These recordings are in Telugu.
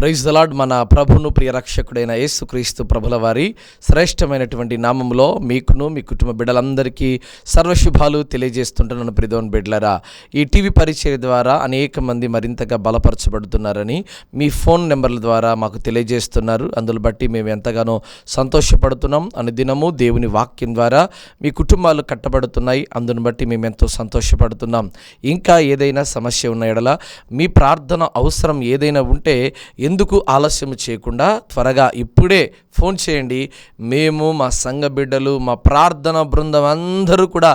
Praise the lord. మన ప్రభును ప్రియ రక్షకుడైన యేసుక్రీస్తు ప్రభుల వారి శ్రేష్టమైనటువంటి నామములో మీకును మీ కుటుంబ బిడ్డలందరికీ సర్వశుభాలు తెలియజేస్తుంటున్నాను. ప్రియదేవుని బిడ్డలారా, ఈ టీవీ పరిచర్య ద్వారా అనేక మంది మరింతగా బలపరచబడుతున్నారని మీ ఫోన్ నెంబర్ల ద్వారా మాకు తెలియజేస్తున్నారు. అందులో బట్టి మేము ఎంతగానో సంతోషపడుతున్నాం. అనుదినము దేవుని వాక్యం ద్వారా మీ కుటుంబాలు కట్టబడుతున్నాయి. అందును బట్టి మేము ఎంతో సంతోషపడుతున్నాం. ఇంకా ఏదైనా సమస్య ఉన్న ఎడల, మీ ప్రార్థన అవసరం ఏదైనా ఉంటే ఎందుకు ఆలస్యం చేయకుండా త్వరగా ఇప్పుడే ఫోన్ చేయండి. మేము మా సంఘ బిడ్డలు, మా ప్రార్థన బృందం అందరూ కూడా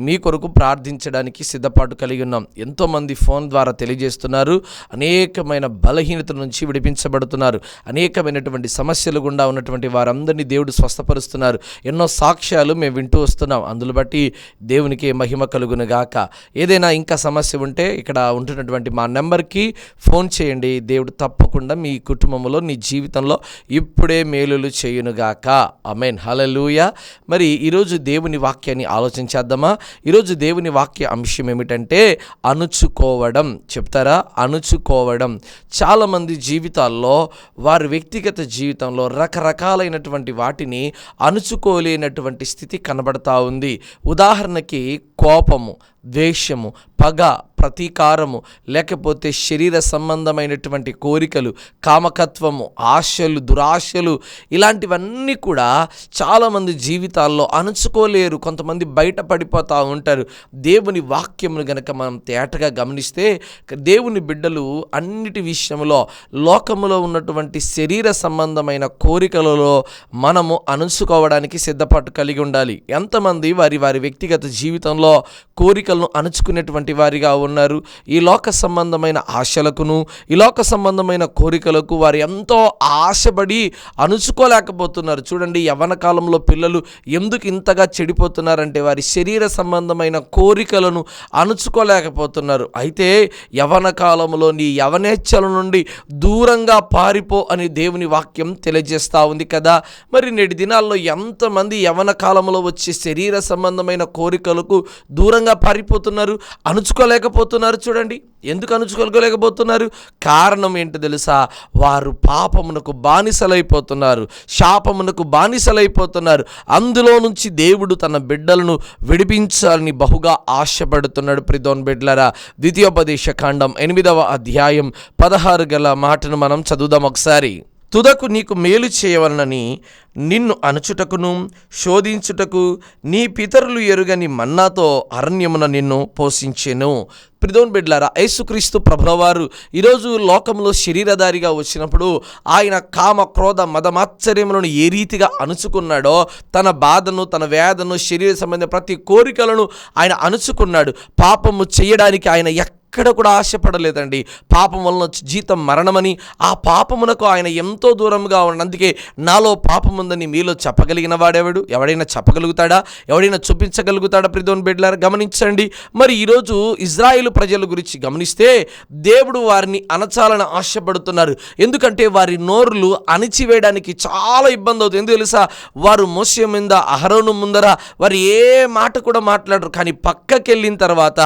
మీ కొరకు ప్రార్థించడానికి సిద్ధపాటు కలిగి ఉన్నాం. ఎంతోమంది ఫోన్ ద్వారా తెలియజేస్తున్నారు. అనేకమైన బలహీనత నుంచి విడిపించబడుతున్నారు. అనేకమైనటువంటి సమస్యలు గుండా ఉన్నటువంటి వారందరినీ దేవుడు స్వస్థపరుస్తున్నారు. ఎన్నో సాక్ష్యాలు మేము వింటూ వస్తున్నాం. అందులో బట్టి దేవునికి మహిమ కలుగును గాక. ఏదైనా ఇంకా సమస్య ఉంటే ఇక్కడ ఉంటున్నటువంటి మా నెంబర్కి ఫోన్ చేయండి. దేవుడు తప్పకుండా మీ కుటుంబంలో, నీ జీవితంలో ఇప్పుడే మేలులు చేయునుగాక. ఆమేన్, హల్లెలూయా. మరి ఈరోజు దేవుని వాక్యాన్ని ఆలోచించేద్దామా? ఈరోజు దేవుని వాక్య అంశం ఏమిటంటే అణుచుకోవడం. చెప్తారా? అణుచుకోవడం. చాలామంది జీవితాల్లో, వారి వ్యక్తిగత జీవితంలో రకరకాలైనటువంటి వాటిని అణుచుకోలేనటువంటి స్థితి కనబడతా ఉంది. ఉదాహరణకి కోపము, ద్వేషము, పగ, ప్రతీకారము, లేకపోతే శరీర సంబంధమైనటువంటి కోరికలు, కామకత్వము, ఆశలు, దురాశలు, ఇలాంటివన్నీ కూడా చాలామంది జీవితాల్లో అణుచుకోలేరు. కొంతమంది బయటపడిపోతూ ఉంటారు. దేవుని వాక్యమును గనక మనం తేటగా గమనిస్తే, దేవుని బిడ్డలు అన్నిటి విషయంలో, లోకములో ఉన్నటువంటి శరీర సంబంధమైన కోరికలలో మనము అణుచుకోవడానికి సిద్ధపాటు కలిగి ఉండాలి. ఎంతమంది వారి వారి వ్యక్తిగత జీవితంలో కోరికలను అణుచుకునేటువంటి వారిగా ఉన్నారు? ఈ లోక సంబంధమైన ఆశలకును, ఈ లోక సంబంధమైన కోరికలకు వారు ఎంతో ఆశపడి అణుచుకోలేకపోతున్నారు. చూడండి, యవ్వన కాలంలో పిల్లలు ఎందుకు ఇంతగా చెడిపోతున్నారంటే వారి శరీర సంబంధమైన కోరికలను అణుచుకోలేకపోతున్నారు. అయితే యవ్వన కాలంలో నీ యవనేచ్ఛల నుండి దూరంగా పారిపో అని దేవుని వాక్యం తెలియజేస్తూ ఉంది కదా. మరి నేటి దినాల్లో ఎంతమంది యవ్వన కాలంలో వచ్చే శరీర సంబంధమైన కోరికలకు దూరంగా పారిపోతున్నారు, అణుచుకోలేకపోతున్నారు. చూడండి, ఎందుకు అణుచుకోలేకపోతున్నారు? కారణం ఏంటో తెలుసా? వారు పాపమునకు బానిసలైపోతున్నారు, శాపమునకు బానిసలైపోతున్నారు. అందులో నుంచి దేవుడు తన బిడ్డలను విడిపించాలని బహుగా ఆశపడుతున్నాడు. ప్రియదేవుని బిడ్డలారా, ద్వితీయోపదేశ కాండం 8వ అధ్యాయం 16 గల మాటను మనం చదువుదాం ఒకసారి. తుదకు నీకు మేలు చేయవలనని నిన్ను అణచుటకును శోధించుటకు నీ పితరులు ఎరుగని మన్నాతో అరణ్యమున నిన్ను పోషించెను. ప్రియదేవుని బిడ్డలారా, యేసుక్రీస్తు ప్రభువారు ఈరోజు లోకంలో శరీరధారిగా వచ్చినప్పుడు ఆయన కామ, క్రోధ, మదమాత్సర్యములను ఏ రీతిగా అణుచుకున్నాడో, తన బాధను, తన వేదను, శరీర సంబంధ ప్రతి కోరికలను ఆయన అణుచుకున్నాడు. పాపము చేయడానికి ఆయన ఎక్కడ కూడా ఆశపడలేదండి. పాపం వలన జీతం మరణమని, ఆ పాపమునకు ఆయన ఎంతో దూరంగా ఉన్నాడు. అందుకే నాలో పాపం ఉందని మీలో చెప్పగలిగిన వాడెవడు? ఎవడైనా చెప్పగలుగుతాడా? ఎవడైనా చూపించగలుగుతాడా? ప్రియదేవుని బిడ్డలారా, గమనించండి. మరి ఈరోజు ఇజ్రాయేలు ప్రజల గురించి గమనిస్తే, దేవుడు వారిని అణచాలని ఆశపడుతున్నారు. ఎందుకంటే వారి నోరులు అణిచివేయడానికి చాలా ఇబ్బంది అవుతుంది. ఎందుకు తెలుసా? వారు మోషే మీద, అహరోను ముందర వారు ఏ మాట కూడా మాట్లాడరు. కానీ పక్కకెళ్ళిన తర్వాత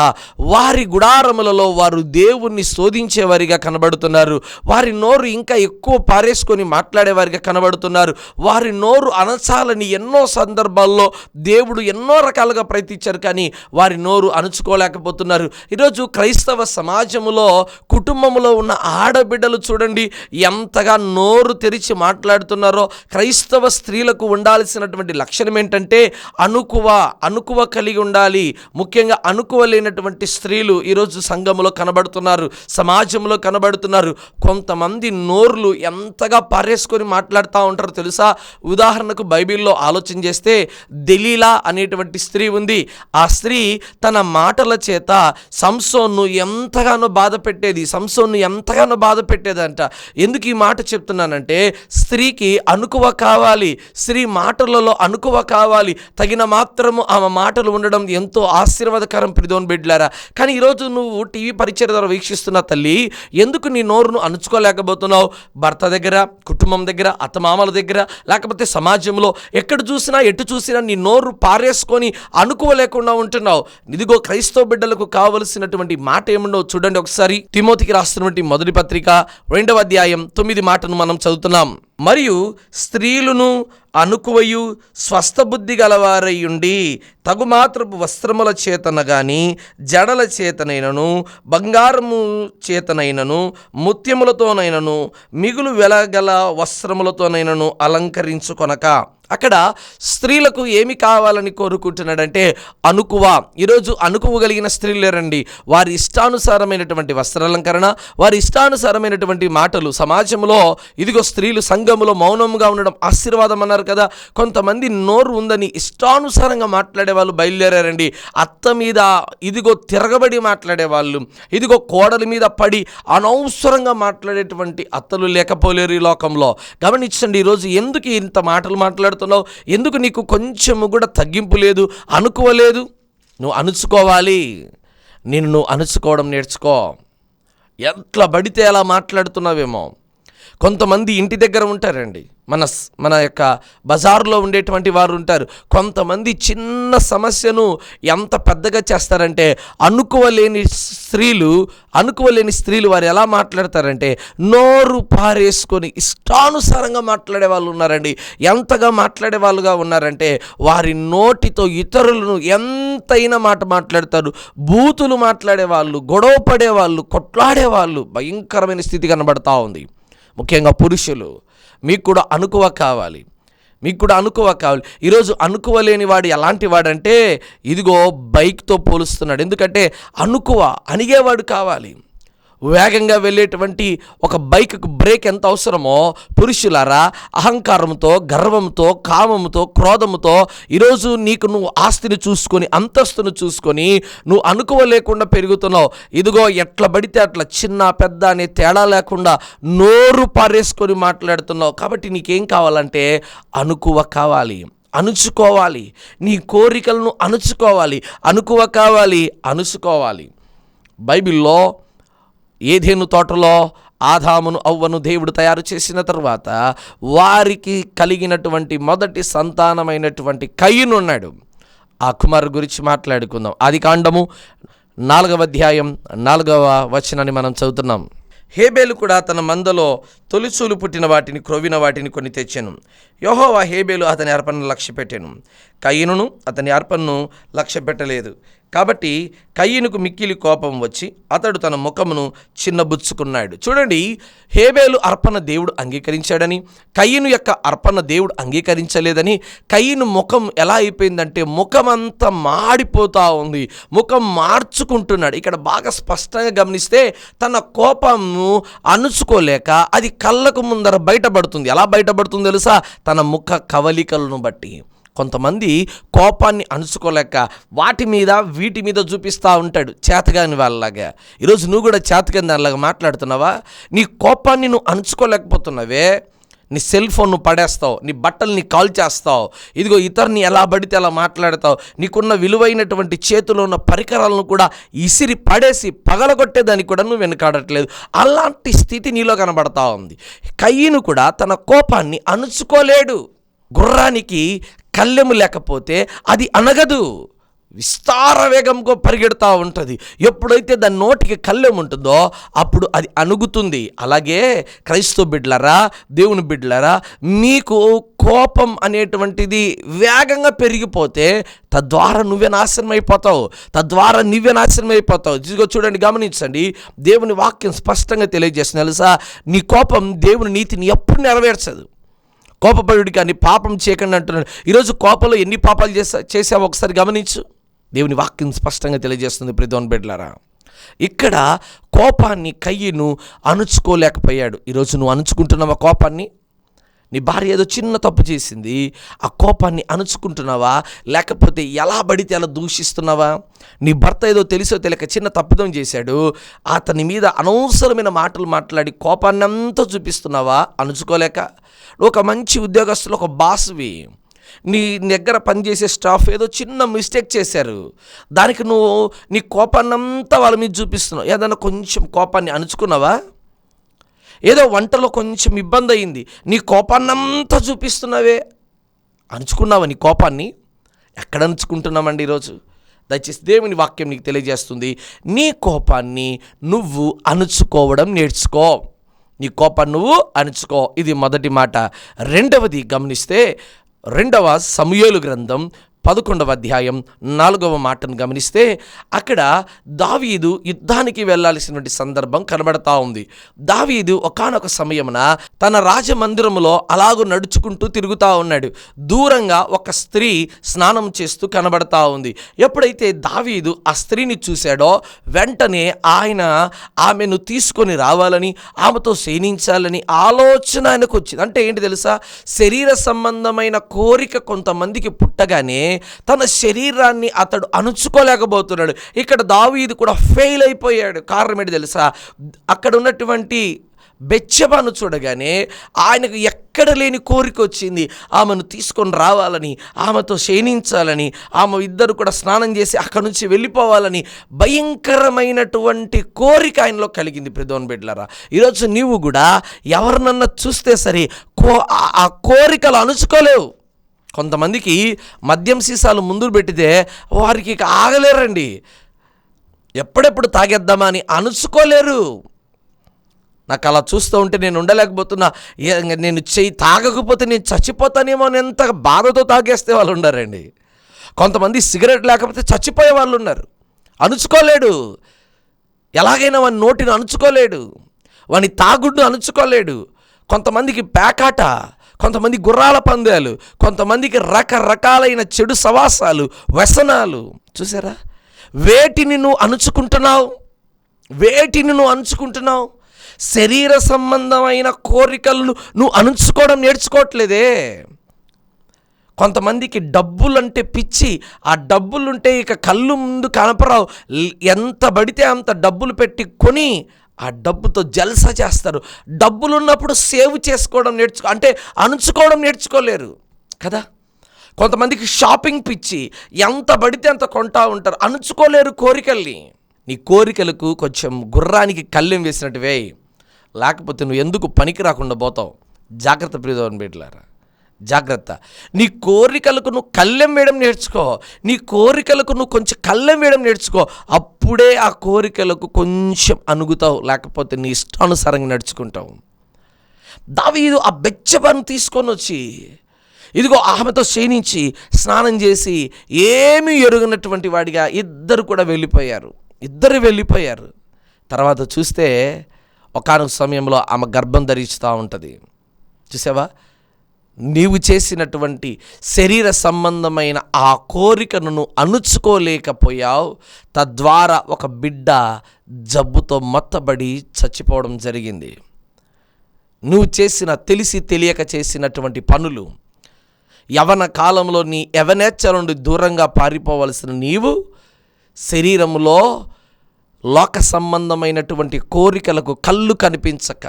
వారి గుడారములలో వారు దేవుణ్ణి శోధించేవారిగా కనబడుతున్నారు. వారి నోరు ఇంకా ఎక్కువ పారేసుకొని మాట్లాడేవారిగా కనబడుతున్నారు. వారి నోరు అణచాలని ఎన్నో సందర్భాల్లో దేవుడు ఎన్నో రకాలుగా ప్రయత్నించారు, కానీ వారి నోరు అణుచుకోలేకపోతున్నారు. ఈరోజు క్రైస్తవ సమాజంలో, కుటుంబంలో ఉన్న ఆడబిడ్డలు చూడండి ఎంతగా నోరు తెరిచి మాట్లాడుతున్నారో. క్రైస్తవ స్త్రీలకు ఉండాల్సినటువంటి లక్షణం ఏంటంటే అణుకువ కలిగి ఉండాలి. ముఖ్యంగా అణుకువ లేనటువంటి స్త్రీలు ఈరోజు సంఘంలో కనబడుతున్నారు, సమాజంలో కనబడుతున్నారు. కొంతమంది నోర్లు ఎంతగా పారేసుకొని మాట్లాడుతూ ఉంటారో తెలుసా? ఉదాహరణకు బైబిల్లో ఆలోచన చేస్తే, దెలీలా అనేటువంటి స్త్రీ ఉంది. ఆ స్త్రీ తన మాటల చేత సంసోన్ను ఎంతగానో బాధ పెట్టేదంట. ఎందుకు ఈ మాట చెప్తున్నానంటే, స్త్రీకి అణుకువ కావాలి, స్త్రీ మాటలలో అణుకువ కావాలి. తగిన మాత్రము ఆమె మాటలు ఉండడం ఎంతో ఆశీర్వాదకరం. ప్రియదేవుని బిడ్డలారా, కానీ ఈరోజు నువ్వు టీవీ పరిచర్య ద్వారా వీక్షిస్తున్న తల్లి, ఎందుకు నీ నోరును అణుచుకోలేకపోతున్నావు? భర్త దగ్గర, కుటుంబం దగ్గర, అత్తమామల దగ్గర, లేకపోతే సమాజంలో ఎక్కడ చూసినా ఎటు చూసినా నీ నోరు పారేసుకొని అనుకోలేకుండా ఉంటున్నావు. ఇదిగో క్రైస్తవ బిడ్డలకు కావలసినటువంటి మాట ఏముండో చూడండి ఒకసారి. తిమోతికి రాస్తున్నటువంటి మొదటి పత్రిక 2వ అధ్యాయం 9 మాటను మనం చదువుతున్నాం. మరియు స్త్రీలను అనుకువయు స్వస్థబుద్ధి గలవారయ్యుండి తగుమాత్రపు వస్త్రముల చేతన గాని, జడల చేతనైనను, బంగారము చేతనైనను, ముత్యములతోనైనను, మిగులు వెలగల వస్త్రములతోనైనను అలంకరించుకొనక. అక్కడ స్త్రీలకు ఏమి కావాలని కోరుకుంటున్నాడంటే అనుకువ. ఈరోజు అనుకువగలిగిన స్త్రీలు లేరండి. వారి ఇష్టానుసారమైనటువంటి వస్త్రాలంకరణ, వారి ఇష్టానుసారమైనటువంటి మాటలు. సమాజంలో ఇదిగో స్త్రీలు సంఘములో మౌనంగా ఉండడం ఆశీర్వాదం అన్నారు కదా. కొంతమంది నోరు ఉందని ఇష్టానుసారంగా మాట్లాడే వాళ్ళు బయలుదేరారండి. అత్త మీద ఇదిగో తిరగబడి మాట్లాడేవాళ్ళు, ఇదిగో కోడలి మీద పడి అనవసరంగా మాట్లాడేటువంటి అత్తలు లేకపోలేరు ఈ లోకంలో. గమనించండి, ఈరోజు ఎందుకు ఇంత మాటలు మాట్లాడుతున్నావు? ఎందుకు నీకు కొంచెము కూడా తగ్గింపు లేదు, అనుకోలేదు? నువ్వు అణుచుకోవాలి. నువ్వు అణుచుకోవడం నేర్చుకో. ఎట్లా పడితే అలా మాట్లాడుతున్నావేమో. కొంతమంది ఇంటి దగ్గర ఉంటారండి, మన యొక్క బజారులో ఉండేటువంటి వారు ఉంటారు. కొంతమంది చిన్న సమస్యను ఎంత పెద్దగా చేస్తారంటే అనుకోలేని స్త్రీలు వారు ఎలా మాట్లాడతారంటే నోరు పారేసుకొని ఇష్టానుసారంగా మాట్లాడే వాళ్ళు ఉన్నారండి. ఎంతగా మాట్లాడే వాళ్ళుగా ఉన్నారంటే వారి నోటితో ఇతరులను ఎంతైనా మాట మాట్లాడతారు. బూతులు మాట్లాడేవాళ్ళు, గొడవ పడేవాళ్ళు, కొట్లాడేవాళ్ళు, భయంకరమైన స్థితి కనబడతా ఉంది. ముఖ్యంగా పురుషులు, మీకు కూడా అనుకువ కావాలి. ఈరోజు అనుకువలేని వాడు ఎలాంటి వాడంటే ఇదిగో బైక్తో పోలుస్తున్నాడు. ఎందుకంటే అణిగేవాడు కావాలి. వేగంగా వెళ్ళేటువంటి ఒక బైక్కు బ్రేక్ ఎంత అవసరమో పురుషులారా అహంకారంతో, గర్వంతో, కామంతో, క్రోధముతో ఈరోజు నువ్వు ఆస్తిని చూసుకొని, అంతస్తును చూసుకొని నువ్వు అనుకోలేకుండా పెరుగుతున్నావు. ఇదిగో ఎట్లా పడితే అట్లా చిన్న పెద్ద అనే తేడా లేకుండా నోరు పారేసుకొని మాట్లాడుతున్నావు. కాబట్టి నీకేం కావాలంటే అనుకువ కావాలి, అణుచుకోవాలి. నీ కోరికలను అణుచుకోవాలి, అనుకువ కావాలి, అణుచుకోవాలి. బైబిల్లో ఏదెను తోటలో ఆదామును అవ్వను దేవుడు తయారు చేసిన తర్వాత వారికి కలిగినటువంటి మొదటి సంతానమైనటువంటి కయీను ఉన్నాడు. ఆ కుమారు గురించి మాట్లాడుకుందాం. ఆదికాండము 4వ అధ్యాయం 4వ వచనాన్ని మనం చదువుతున్నాం. హేబేలు కూడా తన మందలో తొలిచూలు పుట్టిన వాటిని, క్రొవ్విన వాటిని కొన్ని తెచ్చెను. యెహోవా హేబేలు అతని అర్పణను లక్ష్యపెట్టెను, కయీనును అతని అర్పణను లక్ష్యపెట్టలేదు. కాబట్టి కయీనుకు మిక్కిలి కోపం వచ్చి అతడు తన ముఖమును చిన్నబుచ్చుకున్నాడు. చూడండి, హేబేలు అర్పణ దేవుడు అంగీకరించాడని, కయీను యొక్క అర్పణ దేవుడు అంగీకరించలేదని కయీను ముఖం ఎలా అయిపోయిందంటే ముఖమంతా మాడిపోతూ ఉంది, ముఖం మార్చుకుంటున్నాడు. ఇక్కడ బాగా స్పష్టంగా గమనిస్తే తన కోపము అణుచుకోలేక అది కళ్ళకు ముందర బయటపడుతుంది. ఎలా బయటపడుతుంది తెలుసా? తన ముఖ కవలికలను బట్టి. కొంతమంది కోపాన్ని అణుచుకోలేక వీటి మీద చూపిస్తూ ఉంటాడు, చేతగాని వాళ్ళలాగా. ఈరోజు నువ్వు కూడా చేతగాని దానిలాగా మాట్లాడుతున్నావా? నీ కోపాన్ని నువ్వు అణుచుకోలేకపోతున్నావే. నీ సెల్ ఫోన్ నువ్వు పడేస్తావు, నీ బట్టల్ని కాల్ చేస్తావు, ఇదిగో ఇతరుని ఎలా పడితే అలా మాట్లాడతావు. నీకున్న విలువైనటువంటి చేతిలో ఉన్న పరికరాలను కూడా ఇసిరి పడేసి పగలగొట్టేదానికి కూడా నువ్వు వెనుకాడట్లేదు. అలాంటి స్థితి నీలో కనబడతా ఉంది. కయీను కూడా తన కోపాన్ని అణుచుకోలేడు. గుర్రానికి కళ్ళెము లేకపోతే అది అనగదు, విస్తార వేగంగా పరిగెడుతూ ఉంటుంది. ఎప్పుడైతే దాని నోటికి కళ్ళెము ఉంటుందో అప్పుడు అది అణుగుతుంది. అలాగే క్రైస్తవ బిడ్డలారా, దేవుని బిడ్డలారా, మీకు కోపం అనేటువంటిది వేగంగా పెరిగిపోతే తద్వారా నువ్వే నాశనం అయిపోతావు. ఇదిగో చూడండి, గమనించండి, దేవుని వాక్యం స్పష్టంగా తెలియజేస్తుంది. తెలుసా, నీ కోపం దేవుని నీతిని ఎప్పుడు నెరవేర్చదు. కోపపడుడి కానీ పాపం చేయకండి అంటున్నాడు. ఈరోజు కోపంలో ఎన్ని పాపాలు చేసావో ఒకసారి గమనించు. దేవుని వాక్యం స్పష్టంగా తెలియజేస్తుంది. ప్రియమైన బిడ్డలారా, ఇక్కడ కోపాన్ని కయీను అణుచుకోలేకపోయాడు. ఈరోజు నువ్వు అణుచుకుంటున్నావా కోపాన్ని? నీ భార్య ఏదో చిన్న తప్పు చేసింది, ఆ కోపాన్ని అణుచుకుంటున్నావా? లేకపోతే ఎలా పడితే అలా దూషిస్తున్నావా? నీ భర్త ఏదో తెలిసో తెలియక చిన్న తప్పిదం చేశాడు, అతని మీద అనవసరమైన మాటలు మాట్లాడి కోపాన్ని అంతా చూపిస్తున్నావా అణుచుకోలేక? ఒక మంచి ఉద్యోగస్తులు, ఒక బాస్వి, నీ దగ్గర పనిచేసే స్టాఫ్ ఏదో చిన్న మిస్టేక్ చేశారు, దానికి నువ్వు నీ కోపాన్నంతా వాళ్ళ మీద చూపిస్తున్నావు. ఏదైనా కొంచెం కోపాన్ని అణుచుకున్నావా? ఏదో వంటలో కొంచెం ఇబ్బంది అయింది, నీ కోపాన్నంతా చూపిస్తున్నావే, అణుచుకున్నావా నీ కోపాన్ని? ఎక్కడ అణుచుకుంటున్నామండి ఈరోజు? దయచేసి దేవుని వాక్యం నీకు తెలియజేస్తుంది, నీ కోపాన్ని నువ్వు అణుచుకోవడం నేర్చుకో. నీ కోపాన్ని నువ్వు అణుచుకో. ఇది మొదటి మాట. రెండవది గమనిస్తే 2వ సమూయేలు గ్రంథం 11వ అధ్యాయం 4వ మాటను గమనిస్తే అక్కడ దావీదు యుద్ధానికి వెళ్ళాల్సినటువంటి సందర్భం కనబడతా ఉంది. దావీదు ఒకానొక సమయమున తన రాజమందిరములో అలాగూ నడుచుకుంటూ తిరుగుతూ ఉన్నాడు. దూరంగా ఒక స్త్రీ స్నానం చేస్తూ కనబడతా ఉంది. ఎప్పుడైతే దావీదు ఆ స్త్రీని చూశాడో వెంటనే ఆయన ఆమెను తీసుకొని రావాలని, ఆమెతో శయనించాలని ఆలోచన ఆయనకు వచ్చింది. అంటే ఏంటి తెలుసా? శరీర సంబంధమైన కోరిక కొంతమందికి పుట్టగానే తన శరీరాన్ని అతడు అణుచుకోలేకపోతున్నాడు. ఇక్కడ దావీదు కూడా ఫెయిల్ అయిపోయాడు. కారణం ఏంటి తెలుసా? అక్కడ ఉన్నటువంటి బెత్షెబను చూడగానే ఆయనకు ఎక్కడ లేని కోరిక వచ్చింది. ఆమెను తీసుకొని రావాలని, ఆమెతో శయనించాలని, ఆమె ఇద్దరు కూడా స్నానం చేసి అక్కడి నుంచి వెళ్ళిపోవాలని భయంకరమైనటువంటి కోరిక ఆయనలో కలిగింది. ప్రియమైన బిడ్డలారా, ఈరోజు నీవు కూడా ఎవరినన్నా చూస్తే సరే ఆ కోరికలు అణుచుకోలేవు. కొంతమందికి మద్యం సీసాలు ముందు పెట్టితే వారికి ఇక ఆగలేరండి. ఎప్పుడెప్పుడు తాగేద్దామా అని అణుచుకోలేరు. నాకు అలా చూస్తూ ఉంటే నేను ఉండలేకపోతున్నా, నేను తాగకపోతే నేను చచ్చిపోతానేమో అని ఎంత బాధతో తాగేస్తే వాళ్ళు ఉన్నారండి. కొంతమంది సిగరెట్ లేకపోతే చచ్చిపోయే వాళ్ళు ఉన్నారు. అణుచుకోలేడు. ఎలాగైనా వాని నోటిని అణుచుకోలేడు, వాని తాగుడ్డు అణుచుకోలేడు. కొంతమందికి పేకాట, కొంతమంది గుర్రాల పందాలు, కొంతమందికి రకరకాలైన చెడు సవాసాలు, వ్యసనాలు. చూసారా? వేటిని నువ్వు అణుచుకుంటున్నావు? వేటిని నువ్వు అణుచుకుంటున్నావు? శరీర సంబంధమైన కోరికలను నువ్వు అణుచుకోవడం నేర్చుకోవట్లేదే. కొంతమందికి డబ్బులంటే పిచ్చి. ఆ డబ్బులుంటే ఇక కళ్ళు ముందు కనపరావు. ఎంత పడితే అంత డబ్బులు పెట్టి కొని ఆ డబ్బుతో జల్సా చేస్తారు. డబ్బులు ఉన్నప్పుడు సేవ్ చేసుకోవడం అంటే అణుచుకోవడం నేర్చుకోలేరు కదా. కొంతమందికి షాపింగ్ పిచ్చి, ఎంత పడితే అంత కొంటా ఉంటారు, అణుచుకోలేరు కోరికల్ని. నీ కోరికలకు కొంచెం గుర్రానికి కళ్ళెం వేసినట్టువే, లేకపోతే నువ్వు ఎందుకు పనికి రాకుండా పోతావు. జాగ్రత్త ప్రియమైన బిడ్డలారా, జాగ్రత్త. నీ కోరికలకు నువ్వు కళ్ళెం వేయడం నేర్చుకో. నీ కోరికలకు నువ్వు కొంచెం కళ్ళెం వేయడం నేర్చుకో. అప్పుడే ఆ కోరికలకు కొంచెం అణుగుతావు, లేకపోతే నీ ఇష్టానుసారంగా నడుచుకుంటావు. దావీదు ఆ బెత్షెబను తీసుకొని వచ్చి ఇదిగో ఆమెతో శయనించి స్నానం చేసి ఏమీ ఎరుగనటువంటి వాడిగా ఇద్దరు కూడా వెళ్ళిపోయారు. తర్వాత చూస్తే ఒకానొక సమయంలో ఆమె గర్భం ధరిస్తూ ఉంటుంది. చూసావా? నీవు చేసినటువంటి శరీర సంబంధమైన ఆ కోరికను నువ్వు అణుచుకోలేకపోయావు. తద్వారా ఒక బిడ్డ జబ్బుతో మొత్తబడి చచ్చిపోవడం జరిగింది. నువ్వు చేసిన తెలిసి తెలియక చేసినటువంటి పనులు, యవన కాలంలో నీ యవనేచ్ఛల నుండి దూరంగా పారిపోవలసిన నీవు శరీరంలో లోక సంబంధమైనటువంటి కోరికలకు కళ్ళు కనిపించక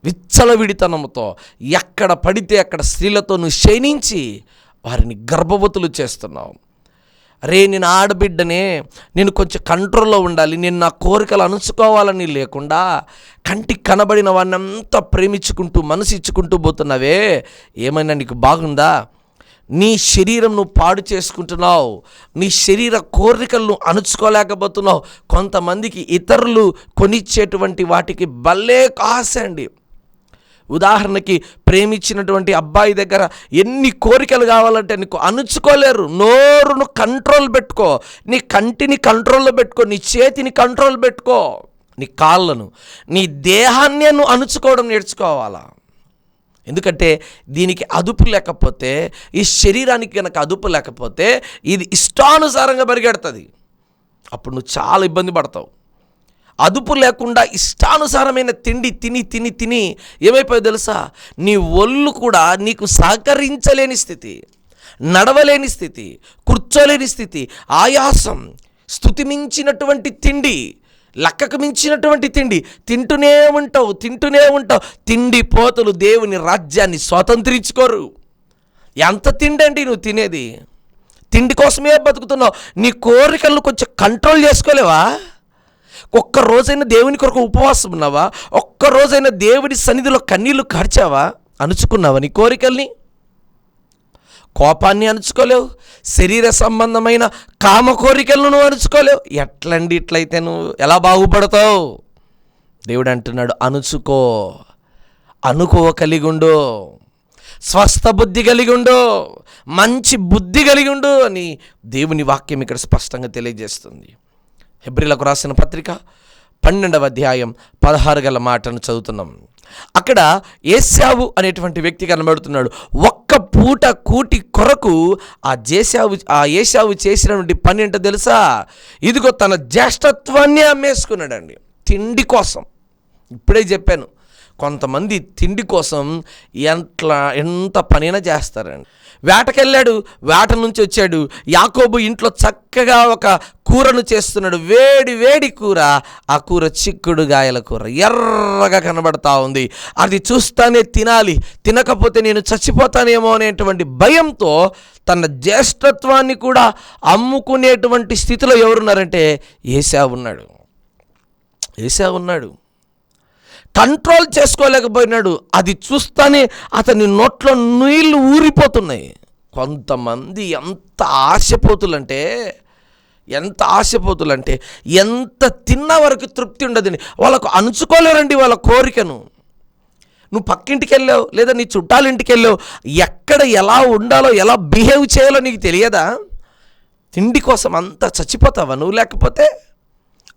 విచ్చలవిడితనంతో ఎక్కడ పడితే అక్కడ స్త్రీలతో నువ్వు శయనించి వారిని గర్భవతులు చేస్తున్నావు. అరే, నేను ఆడబిడ్డనే, నేను కొంచెం కంట్రోల్లో ఉండాలి, నేను నా కోరికలు అణుచుకోవాలని లేకుండా కంటికి కనబడిన వాడిని అంతా ప్రేమించుకుంటూ మనసు ఇచ్చుకుంటూ పోతున్నావే, ఏమైనా నీకు బాగుందా? నీ శరీరం నువ్వు పాడు చేసుకుంటున్నావు. నీ శరీర కోరికలను అణుచుకోలేకపోతున్నావు. కొంతమందికి ఇతరులు కొనిచ్చేటువంటి వాటికి భలే ఆశ అండి. ఉదాహరణకి ప్రేమించినటువంటి అబ్బాయి దగ్గర ఎన్ని కోరికలు కావాలంటే నీకు అణుచుకోలేరు. నోరును కంట్రోల్ పెట్టుకో, నీ కంటిని కంట్రోల్లో పెట్టుకో, నీ చేతిని కంట్రోల్ పెట్టుకో, నీ కాళ్ళను, నీ దేహాన్ని నువ్వు అణుచుకోవడం నేర్చుకోవాలా. ఎందుకంటే దీనికి అదుపు లేకపోతే, ఈ శరీరానికి కనుక అదుపు లేకపోతే ఇది ఇష్టానుసారంగా పరిగెడుతుంది. అప్పుడు నువ్వు చాలా ఇబ్బంది పడతావు. అదుపు లేకుండా ఇష్టానుసారమైన తిండి తిని తిని తిని ఏమైపోయిందో తెలుసా? నీ ఒళ్ళు కూడా నీకు సహకరించలేని స్థితి, నడవలేని స్థితి, కూర్చోలేని స్థితి, ఆయాసం, స్తుతి మించినటువంటి తిండి, లెక్కకు మించినటువంటి తిండి తింటూనే ఉంటావు. తిండి పోతులు దేవుని రాజ్యాన్ని స్వాతంత్రించుకోరు. ఎంత తిండి అండి నువ్వు తినేది? తిండి కోసమే బతుకుతున్నావు. నీ కోరికలను కొంచెం కంట్రోల్ చేసుకోలేవా? ఒక్క రోజైనా దేవుని కొరకు ఉపవాసం ఉన్నావా? ఒక్క రోజైనా దేవుని సన్నిధిలో కన్నీళ్లు కార్చావా? అణుచుకున్నావా నీ కోరికల్ని? కోపాన్ని అణుచుకోలేవు, శరీర సంబంధమైన కామ కోరికలను నువ్వు అణుచుకోలేవు. ఎట్లండి ఇట్లయితే నువ్వు ఎలా బాగుపడతావు? దేవుడు అంటున్నాడు, అణుచుకో, అనుకువ కలిగి ఉండు, స్వస్థ బుద్ధి కలిగి ఉండు, మంచి బుద్ధి కలిగి ఉండు అని దేవుని వాక్యం ఇక్కడ స్పష్టంగా తెలియజేస్తుంది. హెబ్రీలకు రాసిన పత్రిక 12వ అధ్యాయం 16 గల మాటను చదువుతున్నాం. అక్కడ ఏశావు అనేటువంటి వ్యక్తి కనబడుతున్నాడు. ఒక్క పూట కూటి కొరకు ఆ ఏశావు చేసినటువంటి పని ఏంటో తెలుసా? ఇదిగో తన జ్యేష్ఠత్వాన్ని అమ్మేసుకున్నాడండి తిండి కోసం. ఇప్పుడే చెప్పాను, కొంతమంది తిండి కోసం ఎంత పనైనా చేస్తారండి. వేటకెళ్ళాడు, వేట నుంచి వచ్చాడు, యాకోబు ఇంట్లో చక్కగా ఒక కూరను చేస్తున్నాడు, వేడి వేడి కూర. ఆ కూర చిక్కుడుగాయల కూర, ఎర్రగా కనబడతా ఉంది. అది చూస్తానే తినాలి, తినకపోతే నేను చచ్చిపోతానేమో అనేటువంటి భయంతో తన జ్యేష్ఠత్వాన్ని కూడా అమ్ముకునేటువంటి స్థితిలో ఎవరున్నారంటే ఏశావు ఉన్నాడు. కంట్రోల్ చేసుకోలేకపోయినాడు. అది చూస్తానే అతని నోట్లో నీళ్లు ఊరిపోతున్నాయి. కొంతమంది ఎంత ఆశపోతులంటే ఎంత తిన్న వరకు తృప్తి ఉండదని వాళ్ళకు అణుచుకోలేరండి వాళ్ళ కోరికను. నువ్వు పక్కింటికి వెళ్ళావు లేదా నీ చుట్టాలింటికి వెళ్ళావు, ఎక్కడ ఎలా ఉండాలో ఎలా బిహేవ్ చేయాలో నీకు తెలియదా? తిండి కోసం అంతా చచ్చిపోతావా నువ్వు? లేకపోతే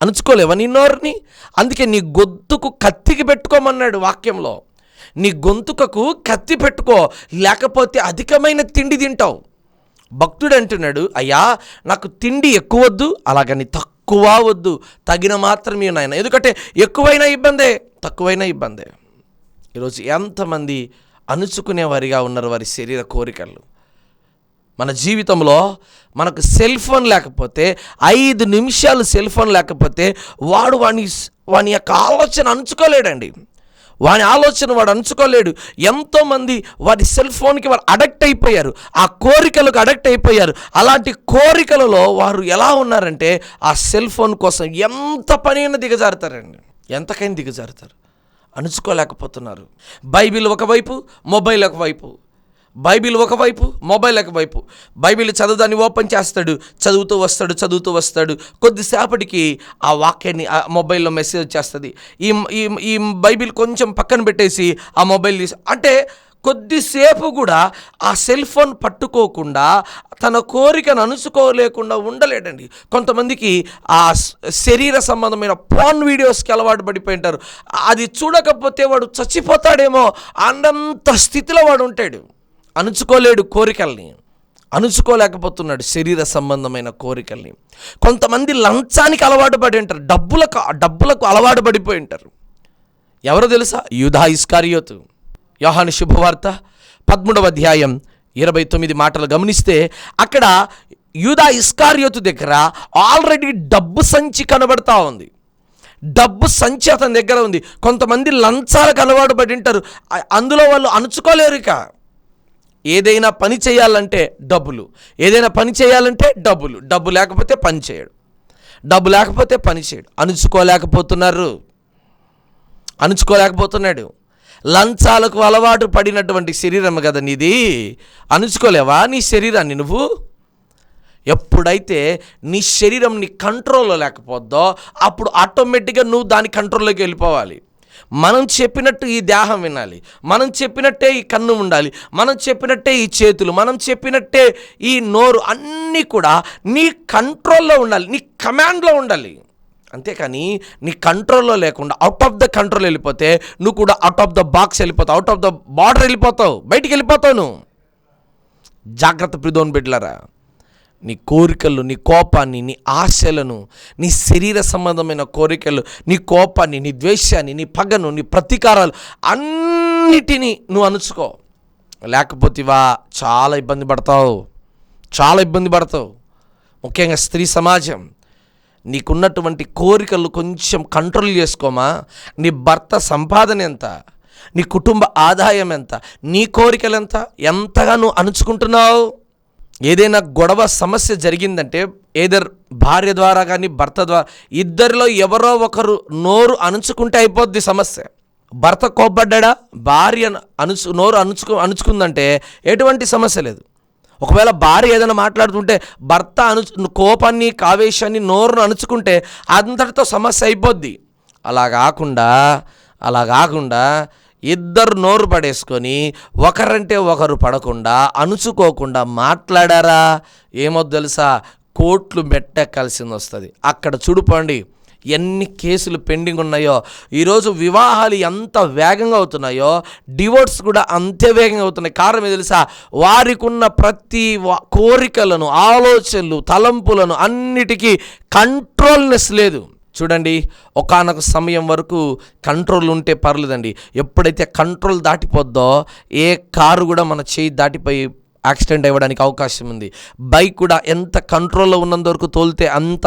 అణుచుకోలేవా నీ నోరుని? అందుకే నీ గొంతుకు కత్తికి పెట్టుకోమన్నాడు వాక్యంలో. నీ గొంతుకకు కత్తి పెట్టుకో, లేకపోతే అధికమైన తిండి తింటావు. భక్తుడు అంటున్నాడు, అయ్యా నాకు తిండి ఎక్కువ వద్దు, అలాగని తక్కువ వద్దు, తగిన మాత్రమే నాయన. ఎందుకంటే ఎక్కువైనా ఇబ్బందే, తక్కువైనా ఇబ్బందే. ఈరోజు ఎంతమంది అణుచుకునేవారిగా ఉన్నారు వారి శరీర కోరికలు. మన జీవితంలో మనకు సెల్ ఫోన్ లేకపోతే, 5 నిమిషాలు సెల్ ఫోన్ లేకపోతే వాని యొక్క ఆలోచన అణుచుకోలేడండి. వాని ఆలోచన వాడు అణుచుకోలేడు. ఎంతోమంది వారి సెల్ ఫోన్కి వారు అడక్ట్ అయిపోయారు, ఆ కోరికలకు అడక్ట్ అయిపోయారు. అలాంటి కోరికలలో వారు ఎలా ఉన్నారంటే ఆ సెల్ ఫోన్ కోసం ఎంత పనైనా దిగజారుతారండి, ఎంతకైనా దిగజారుతారు. అణుచుకోలేకపోతున్నారు. బైబిల్ ఒకవైపు, మొబైల్ ఒకవైపు. బైబిల్ ఒకవైపు, మొబైల్ ఒకవైపు. బైబిల్ చదవదాన్ని ఓపెన్ చేస్తాడు, చదువుతూ వస్తాడు. కొద్దిసేపటికి ఆ వాక్యాన్ని ఆ మొబైల్లో మెసేజ్ వచ్చేస్తుంది. ఈ బైబిల్ కొంచెం పక్కన పెట్టేసి ఆ మొబైల్ అంటే కొద్దిసేపు కూడా ఆ సెల్ ఫోన్ పట్టుకోకుండా తన కోరికను అణుచుకోలేకుండా ఉండలేడండి. కొంతమందికి ఆ శరీర సంబంధమైన పార్న్ వీడియోస్కి అలవాటు పడిపోయి ఉంటారు. అది చూడకపోతే వాడు చచ్చిపోతాడేమో అన్నంత స్థితిలో వాడు ఉంటాడు. అణుచుకోలేడు కోరికల్ని, అణుచుకోలేకపోతున్నాడు శరీర సంబంధమైన కోరికల్ని. కొంతమంది లంచానికి అలవాటు పడి ఉంటారు, డబ్బులకు అలవాటు పడిపోయి ఉంటారు. ఎవరో తెలుసా? యూదా ఇస్కారియోతు. యోహాను శుభవార్త 13వ అధ్యాయం 29 మాటలు గమనిస్తే అక్కడ యూదా ఇస్కారియోతు దగ్గర ఆల్రెడీ డబ్బు సంచి కనబడతా ఉంది. డబ్బు సంచి అతని దగ్గర ఉంది. కొంతమంది లంచాలకు అలవాటు పడి ఉంటారు, అందులో వాళ్ళు అణుచుకోలేరు. ఇక ఏదైనా పని చేయాలంటే డబ్బులు, డబ్బు లేకపోతే పని చేయడు. అణుచుకోలేకపోతున్నాడు. లంచాలకు అలవాటు పడినటువంటి శరీరం కదా నీది. అణుచుకోలేవా నీ శరీరాన్ని నువ్వు? ఎప్పుడైతే నీ శరీరం నీ కంట్రోల్లో లేకపోద్దో అప్పుడు ఆటోమేటిక్గా నువ్వు దాని కంట్రోల్లోకి వెళ్ళిపోవాలి. మనం చెప్పినట్టు ఈ దేహం వినాలి, మనం చెప్పినట్టే ఈ కన్ను ఉండాలి, మనం చెప్పినట్టే ఈ చేతులు, మనం చెప్పినట్టే ఈ నోరు, అన్నీ కూడా నీ కంట్రోల్లో ఉండాలి, నీ కమాండ్లో ఉండాలి. అంతేకాని నీ కంట్రోల్లో లేకుండా అవుట్ ఆఫ్ ద కంట్రోల్ వెళ్ళిపోతే నువ్వు కూడా అవుట్ ఆఫ్ ద బాక్స్ వెళ్ళిపోతావు, అవుట్ ఆఫ్ ద బార్డర్ వెళ్ళిపోతావు, బయటికి వెళ్ళిపోతావు నువ్వు. జాగ్రత్త ప్రియమైన బిడ్డలారా, నీ కోరికలు, నీ కోపాన్ని, నీ ఆశలను, నీ శరీర సంబంధమైన కోరికలు, నీ కోపాన్ని, నీ ద్వేషాన్ని, నీ పగను, నీ ప్రతీకారాలు అన్నిటినీ నువ్వు అణుచుకో. లేకపోతే చాలా ఇబ్బంది పడతావు. ముఖ్యంగా స్త్రీ సమాజం, నీకున్నటువంటి కోరికలు కొంచెం కంట్రోల్ చేసుకోమా. నీ భర్త సంపాదన ఎంత, నీ కుటుంబ ఆదాయం ఎంత, నీ కోరికలు ఎంతగా నువ్వు అణుచుకుంటున్నావు? ఏదైనా గొడవ సమస్య జరిగిందంటే ఏదర్ భార్య ద్వారా కానీ భర్త ద్వారా, ఇద్దరిలో ఎవరో ఒకరు నోరు అణుచుకుంటే అయిపోద్ది సమస్య. భర్త కోప్పడ్డా, భార్య నోరు అణుచుకుందంటే ఎటువంటి సమస్య లేదు. ఒకవేళ భార్య ఏదైనా మాట్లాడుతుంటే భర్త కోపాన్ని ఆవేశాన్ని నోరును అణుచుకుంటే అంతటితో సమస్య అయిపోద్ది. అలా కాకుండా ఇద్దరు నోరు పడేసుకొని ఒకరంటే ఒకరు పడకుండా అణుచుకోకుండా మాట్లాడారా, ఏమో తెలుసా, కోట్లు మెట్టెక్కాల్సింది వస్తుంది. అక్కడ చూడుకోండి ఎన్ని కేసులు పెండింగ్ ఉన్నాయో. ఈరోజు వివాహాలు ఎంత వేగంగా అవుతున్నాయో డివోర్స్ కూడా అంతే వేగంగా అవుతున్నాయి. కారణం ఏదో తెలుసా, వారికి ఉన్న ప్రతి కోరికలను, ఆలోచనలు, తలంపులను అన్నిటికీ కంట్రోల్నెస్ లేదు. చూడండి, ఒకానొక సమయం వరకు కంట్రోల్ ఉంటే పర్లేదండి. ఎప్పుడైతే కంట్రోల్ దాటిపోద్దో ఏ కారు కూడా మన చేయి దాటిపోయి యాక్సిడెంట్ అవ్వడానికి అవకాశం ఉంది. బైక్ కూడా ఎంత కంట్రోల్లో ఉన్నంత వరకు తోలితే అంత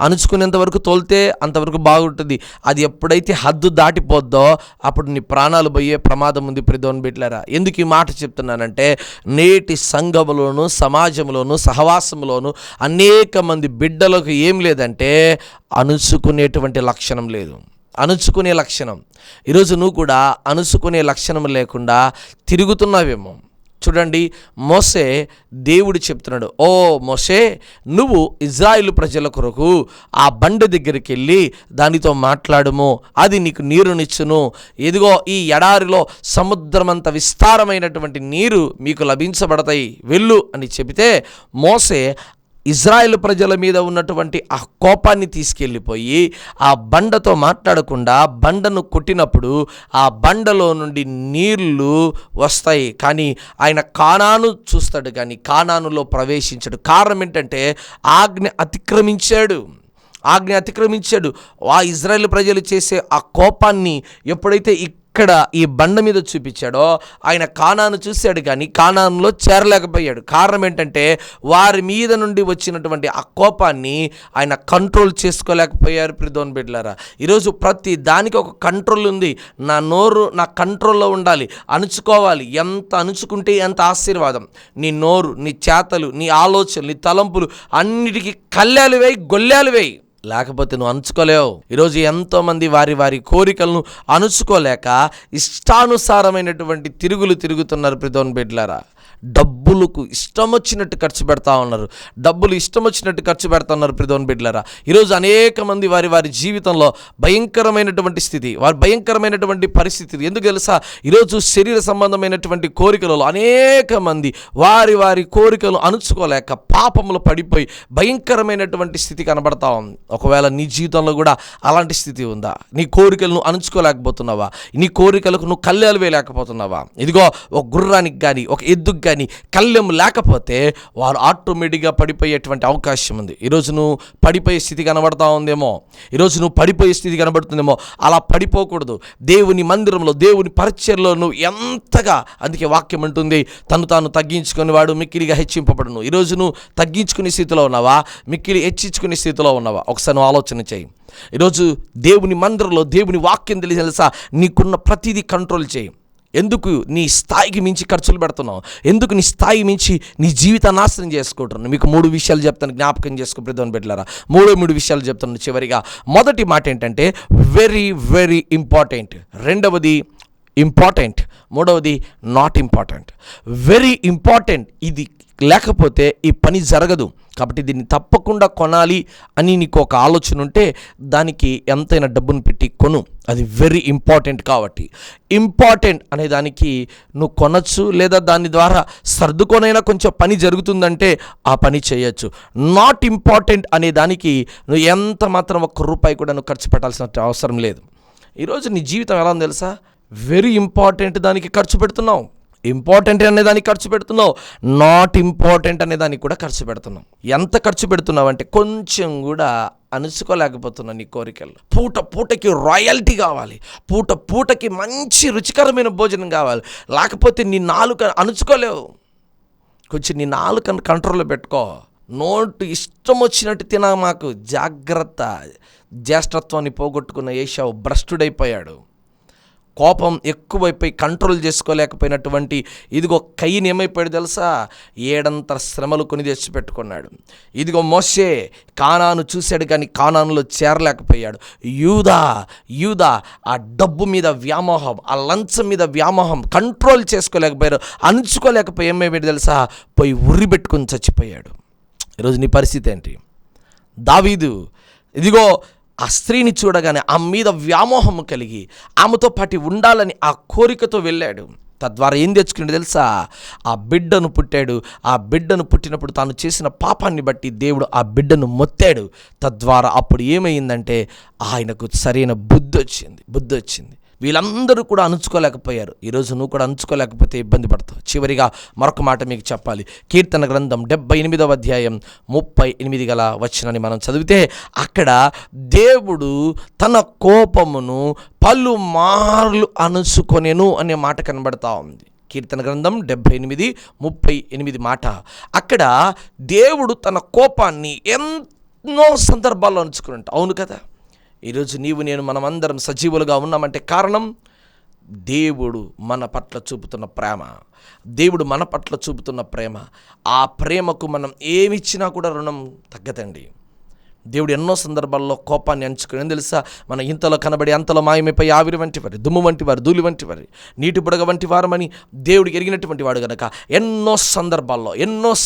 అణుచుకునేంత వరకు తోలితే అంతవరకు బాగుంటుంది. అది ఎప్పుడైతే హద్దు దాటిపోద్దో అప్పుడు నీ ప్రాణాలు పోయే ప్రమాదం ఉంది. ప్రియమైన బిడ్డలారా, ఎందుకు ఈ మాట చెప్తున్నానంటే, నేటి సంఘములోను, సమాజంలోను, సహవాసంలోను అనేక మంది బిడ్డలకు ఏం లేదంటే అణుచుకునేటువంటి లక్షణం లేదు. అణుచుకునే లక్షణం. ఈరోజు నువ్వు కూడా అణుచుకునే లక్షణం లేకుండా తిరుగుతున్నావేమో. చూడండి, మోసే దేవుడు చెప్తున్నాడు, ఓ మోసే, నువ్వు ఇజ్రాయేలు ప్రజల కొరకు ఆ బండ దగ్గరికి వెళ్ళి దానితో మాట్లాడుము, అది నీకు నీరునిచ్చును. ఇదిగో ఈ ఎడారిలో సముద్రమంత విస్తారమైనటువంటి నీరు మీకు లభించబడతాయి, వెళ్ళు అని చెబితే మోసే ఇజ్రాయేలు ప్రజల మీద ఉన్నటువంటి ఆ కోపాన్ని తీసుకెళ్ళిపోయి ఆ బండతో మాట్లాడకుండా బండను కొట్టినప్పుడు ఆ బండలో నుండి నీళ్లు వస్తాయి. కానీ ఆయన కానాను చూస్తాడు, కానీ కానానులో ప్రవేశించాడు. కారణం ఏంటంటే ఆజ్ఞ అతిక్రమించాడు. ఆ ఇజ్రాయేలు ప్రజలు చేసే ఆ కోపాన్ని ఎప్పుడైతే ఇక్కడ ఈ బండ మీద చూపించాడో ఆయన కానాను చూశాడు, కానీ కానానులో చేరలేకపోయాడు. కారణం ఏంటంటే వారి మీద నుండి వచ్చినటువంటి ఆ కోపాన్ని ఆయన కంట్రోల్ చేసుకోలేకపోయారు. ప్రియమైన బిడ్డలారా, ఈరోజు ప్రతి దానికి ఒక కంట్రోల్ ఉంది. నా నోరు నా కంట్రోల్లో ఉండాలి, అణుచుకోవాలి. ఎంత అణుచుకుంటే ఎంత ఆశీర్వాదం. నీ నోరు, నీ చేతలు, నీ ఆలోచనలు, నీ తలంపులు అన్నిటికీ కళ్ళాలు వేయి, గొల్లాలు వేయి, లేకపోతే నువ్వు అణుచుకోలేవు. ఈరోజు ఎంతోమంది వారి కోరికలను అణుచుకోలేక ఇష్టానుసారమైనటువంటి తిరుగుతున్నారు. ప్రియమైన బిడ్డలారా, డబ్బులకు ఇష్టం వచ్చినట్టు ఖర్చు పెడతా ఉన్నారు. ప్రియమైన బిడ్డలారా, ఈరోజు అనేక మంది వారి జీవితంలో భయంకరమైనటువంటి స్థితి, భయంకరమైనటువంటి పరిస్థితి. ఎందుకు తెలుసా, ఈరోజు శరీర సంబంధమైనటువంటి కోరికలలో అనేక మంది వారి కోరికలను అణుచుకోలేక పాపములు పడిపోయి భయంకరమైనటువంటి స్థితి కనబడతా ఉంది. ఒకవేళ నీ జీవితంలో కూడా అలాంటి స్థితి ఉందా? నీ కోరికలను అణుచుకోలేకపోతున్నావా? నీ కోరికలకు నువ్వు కళ్ళెలు వేయలేకపోతున్నావా? ఇదిగో ఒక గుర్రానికి కానీ ఒక ఎద్దుకు కానీ కళ్ళెం లేకపోతే వారు ఆటోమేటిక్గా పడిపోయేటువంటి అవకాశం ఉంది. ఈరోజు నువ్వు పడిపోయే స్థితి కనబడతా ఉందేమో, అలా పడిపోకూడదు. దేవుని మందిరంలో, దేవుని పరిచర్యలో నువ్వు ఎంతగా, అందుకే వాక్యం అంటుంది, తాను తగ్గించుకుని వాడు మిక్కిలిగా హెచ్చింపబడును. ఈరోజు నువ్వు తగ్గించుకునే స్థితిలో ఉన్నావా, మిక్కిలి హెచ్చించుకునే స్థితిలో ఉన్నావా? ఒకసారి నువ్వు ఆలోచన చేయి. ఈరోజు దేవుని మందిరంలో దేవుని వాక్యం తెలుసా, నీకున్న ప్రతిదీ కంట్రోల్ చేయి. ఎందుకు నీ స్థాయికి మించి ఖర్చులు పెడుతున్నావు? ఎందుకు నీ స్థాయి మించి నీ జీవిత నాశనం చేసుకుంటున్నావు? మీకు 3 విషయాలు చెప్తాను, జ్ఞాపకం చేసుకో ప్రియమైన బిడ్డలారా. 3 విషయాలు చెప్తాను. చివరిగా మొదటి మాట ఏంటంటే వెరీ వెరీ ఇంపార్టెంట్, రెండవది ఇంపార్టెంట్, మూడవది నాట్ ఇంపార్టెంట్. వెరీ ఇంపార్టెంట్, ఇది లేకపోతే ఈ పని జరగదు. కాబట్టి దీన్ని తప్పకుండా కొనాలి అని నీకు ఒక ఆలోచన ఉంటే దానికి ఎంతైనా డబ్బును పెట్టి కొను. అది వెరీ ఇంపార్టెంట్. కాబట్టి ఇంపార్టెంట్ అనే దానికి నువ్వు కొనచ్చు, లేదా దాని ద్వారా సర్దుకొనైనా కొంచెం పని జరుగుతుందంటే ఆ పని చేయొచ్చు. నాట్ ఇంపార్టెంట్ అనే దానికి నువ్వు ఎంత మాత్రం ₹1 కూడా నువ్వు ఖర్చు పెట్టాల్సిన అవసరం లేదు. ఈరోజు నీ జీవితం ఎలా ఉంది తెలుసా? వెరీ ఇంపార్టెంట్ దానికి ఖర్చు పెడుతున్నావు, ఇంపార్టెంట్ అనే దానికి ఖర్చు పెడుతున్నావు, నాట్ ఇంపార్టెంట్ అనే దానికి కూడా ఖర్చు పెడుతున్నావు. ఎంత ఖర్చు పెడుతున్నావు అంటే కొంచెం కూడా అణుచుకోలేకపోతున్నావు. నీ కోరికలు పూటకి రాయల్టీ కావాలి, పూటకి మంచి రుచికరమైన భోజనం కావాలి, లేకపోతే నీ నాలుక అణుచుకోలేవు. కొంచెం నీ నాలుకను కంట్రోల్లో పెట్టుకో. నోటు ఇష్టం వచ్చినట్టు తిన మాకు జాగ్రత్త. జ్యేష్ఠత్వాన్ని పోగొట్టుకున్న ఏశావు భ్రష్టుడైపోయాడు. కోపం ఎక్కువైపోయి కంట్రోల్ చేసుకోలేకపోయినటువంటి ఇదిగో కయీను ఏమైపోయాడు తెలుసా? 7 శ్రమలు కొని తెచ్చిపెట్టుకున్నాడు. ఇదిగో మోషే కానాను చూశాడు కానీ కానానులో చేరలేకపోయాడు. యూదా ఆ డబ్బు మీద వ్యామోహం, ఆ లంచం మీద వ్యామోహం కంట్రోల్ చేసుకోలేకపోయారు, అణుచుకోలేకపోయి ఏమైపోయాడు తెలుసా? పోయి ఉర్రి పెట్టుకుని చచ్చిపోయాడు. ఈరోజు నీ పరిస్థితి ఏంటి? దావీదు ఇదిగో ఆ స్త్రీని చూడగానే ఆమె మీద వ్యామోహం కలిగి ఆమెతో పాటు ఉండాలని ఆ కోరికతో వెళ్ళాడు. తద్వారా ఏం తెచ్చుకున్నాడు తెలుసా? ఆ బిడ్డను పుట్టాడు. ఆ బిడ్డను పుట్టినప్పుడు తాను చేసిన పాపాన్ని బట్టి దేవుడు ఆ బిడ్డను మొత్తాడు. తద్వారా అప్పుడు ఏమైందంటే ఆయనకు సరైన బుద్ధి వచ్చింది. వీళ్ళందరూ కూడా అణుచుకోలేకపోయారు. ఈరోజు నువ్వు కూడా అణుచుకోలేకపోతే ఇబ్బంది పడతావు. చివరిగా మరొక మాట మీకు చెప్పాలి. కీర్తన గ్రంథం 78వ అధ్యాయం 38 గల వచనాన్ని మనం చదివితే అక్కడ దేవుడు తన కోపమును పలుమార్లు అణుచుకొనెను అనే మాట కనబడతా ఉంది. కీర్తన గ్రంథం 78:38 మాట. అక్కడ దేవుడు తన కోపాన్ని ఎన్నో సందర్భాల్లో అణుచుకుని. అవును కదా, ఈరోజు నీవు నేను మనమందరం సజీవులుగా ఉన్నామంటే కారణం దేవుడు మన పట్ల చూపుతున్న ప్రేమ. ఆ ప్రేమకు మనం ఏమిచ్చినా కూడా రుణం తగ్గదండి. దేవుడు ఎన్నో సందర్భాల్లో కోపాన్ని అంచుకుని తెలుసా? మన ఇంతలో కనబడి అంతలో మాయమైపోయి ఆవిరి వంటి వారి, దుమ్ము వంటి వారు, ధూళి వంటి వారి, నీటి బుడగ వంటి వారమని దేవుడికి ఎరిగినటువంటి వాడు గనక ఎన్నో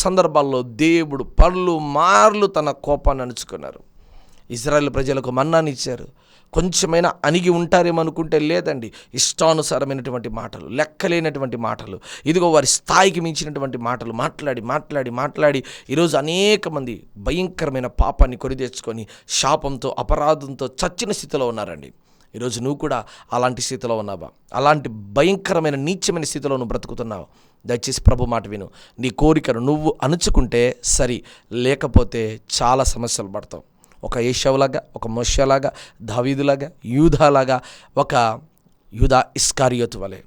సందర్భాల్లో దేవుడు పలుమార్లు తన కోపాన్ని అణుచుకున్నారు. ఇశ్రాయేలు ప్రజలకు మన్నాని ఇచ్చారు. కొంచెమైనా అణిగి ఉంటారేమో అనుకుంటే లేదండి. ఇష్టానుసారమైనటువంటి మాటలు, లెక్కలేనటువంటి మాటలు, ఇదిగో వారి స్థాయికి మించినటువంటి మాటలు మాట్లాడి ఈరోజు అనేక మంది భయంకరమైన పాపాన్ని కొని తెచ్చుకొని శాపంతో, అపరాధంతో చచ్చిన స్థితిలో ఉన్నారండి. ఈరోజు నువ్వు కూడా అలాంటి స్థితిలో ఉన్నావా? అలాంటి భయంకరమైన నీచమైన స్థితిలో నువ్వు బ్రతుకుతున్నావు? దయచేసి ప్రభు మాట విను. నీ కోరికను నువ్వు అణుచుకుంటే సరి, లేకపోతే చాలా సమస్యలు పడతావు. ఒక ఏశావులాగా, ఒక మోషేలాగా, దావీదులాగా, యూదాలాగా, ఒక యూదా ఇస్కారియోతు వలె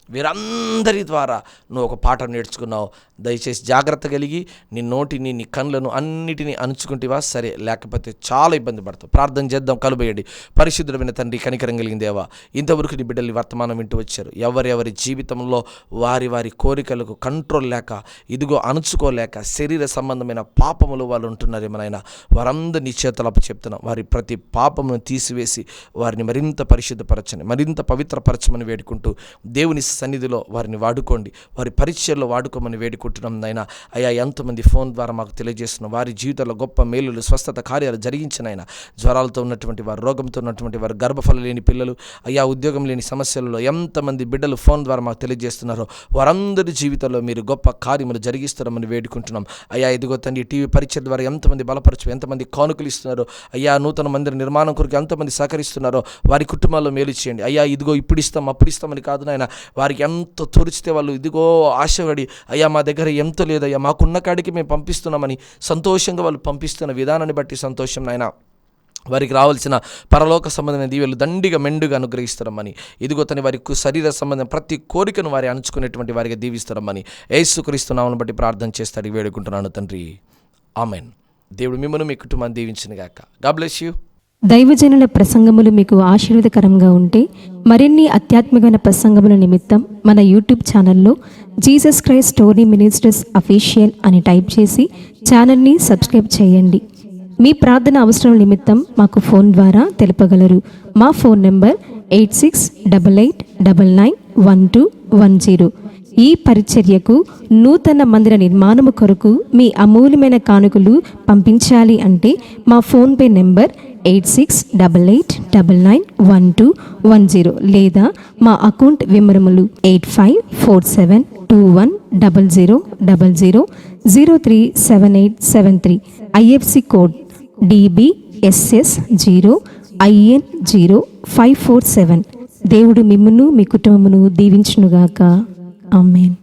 వీరందరి ద్వారా నువ్వు ఒక పాఠం నేర్చుకున్నావు. దయచేసి జాగ్రత్త కలిగి నీ నోటిని, నీ కళ్ళను అన్నిటినీ అణుచుకుంటేవా సరే, లేకపోతే చాలా ఇబ్బంది పడతావు. ప్రార్థన చేద్దాం. కలుబేయండి. పరిశుద్ధమైన తండ్రి, కనికరం కలిగిన దేవా, ఇంతవరకు నీ బిడ్డలు వర్తమానం వింటూ వచ్చారు. ఎవరెవరి జీవితంలో వారి కోరికలకు కంట్రోల్ లేక, ఇదిగో అణుచుకోలేక శరీర సంబంధమైన పాపములు వాళ్ళు ఉంటున్నారేమనైనా వారందరినీ చేతులు అప్పచెప్తున్నాం. వారి ప్రతి పాపమును తీసివేసి వారిని మరింత పరిశుద్ధపరచని, మరింత పవిత్రపరచమని వేడుకుంటూ దేవుని సన్నిధిలో వారిని వాడుకోండి. వారి పరిచయంలో వాడుకోమని వేడుకుంటున్నాం నాయన. అయ్యా, ఎంతమంది ఫోన్ ద్వారా మాకు తెలియజేస్తున్నాం. వారి జీవితంలో గొప్ప మేలులు, స్వస్థత కార్యాలు జరిగించిన ఆయన, జ్వరాలతో ఉన్నటువంటి వారు, రోగంతో ఉన్నటువంటి వారు, గర్భఫలం లేని పిల్లలు, అయ్యా ఉద్యోగం లేని సమస్యలలో ఎంతమంది బిడ్డలు ఫోన్ ద్వారా మాకు తెలియజేస్తున్నారో వారందరి జీవితంలో మీరు గొప్ప కార్యములు జరిగిస్తారని వేడుకుంటున్నాం. అయ్యా, ఇదిగో తండ్రి, టీవీ పరిచయం ద్వారా ఎంతమంది బలపరచు, ఎంతమంది కానుకలు ఇస్తున్నారో, అయ్యా నూతన మందిర నిర్మాణం కొరకు ఎంతమంది సహకరిస్తున్నారో వారి కుటుంబాల్లో మేలు చేయండి. అయ్యా, ఇదిగో ఇప్పుడు ఇస్తాం అప్పుడు ఇస్తామని కాదు నాయన, వారికి ఎంత తోచితే వాళ్ళు ఇదిగో ఆశపడి, అయ్యా మా దగ్గర ఎంతో లేదయ్యా, మాకున్న కాడికి మేము పంపిస్తున్నామని సంతోషంగా వాళ్ళు పంపిస్తున్న విధానాన్ని బట్టి సంతోషం నాయన. వారికి రావాల్సిన పరలోక సంబంధమైన దీవెలు దండిగా మెండుగా అనుగ్రహిస్తారమ్మని, ఇదిగో తని వారికి శరీర సంబంధం ప్రతి కోరికను వారి అణుచుకునేటువంటి వారికి దీవిస్తారమ్మని యేసుక్రీస్తు నామమును బట్టి ప్రార్థన చేస్తాడు వేడుకుంటున్నాను తండ్రి. ఆమెన్. దేవుడు మిమ్మల్ని మీ కుటుంబాన్ని దీవించును గాక. God bless you. దైవజనుల ప్రసంగములు మీకు ఆశీర్వాదకరంగా ఉంటే మరిన్ని ఆధ్యాత్మికమైన ప్రసంగముల నిమిత్తం మన యూట్యూబ్ ఛానల్లో Jesus Christ story ministers official అని టైప్ చేసి ఛానల్ని సబ్స్క్రైబ్ చేయండి. మీ ప్రార్థన అవసరం నిమిత్తం మాకు ఫోన్ ద్వారా తెలుపగలరు. మా ఫోన్ నెంబర్ 8688991210. ఈ పరిచర్యకు నూతన మందిర నిర్మాణము కొరకు మీ అమూల్యమైన కానుకలు పంపించాలి అంటే మా ఫోన్పే నెంబర్ 8688991210 లేదా మా అకౌంట్ వివరములు 8547210000037873. IFC code DBSS0IN0547. దేవుడు మిమ్మును మీ కుటుంబమును దీవించునుగాక. ఆమేన్.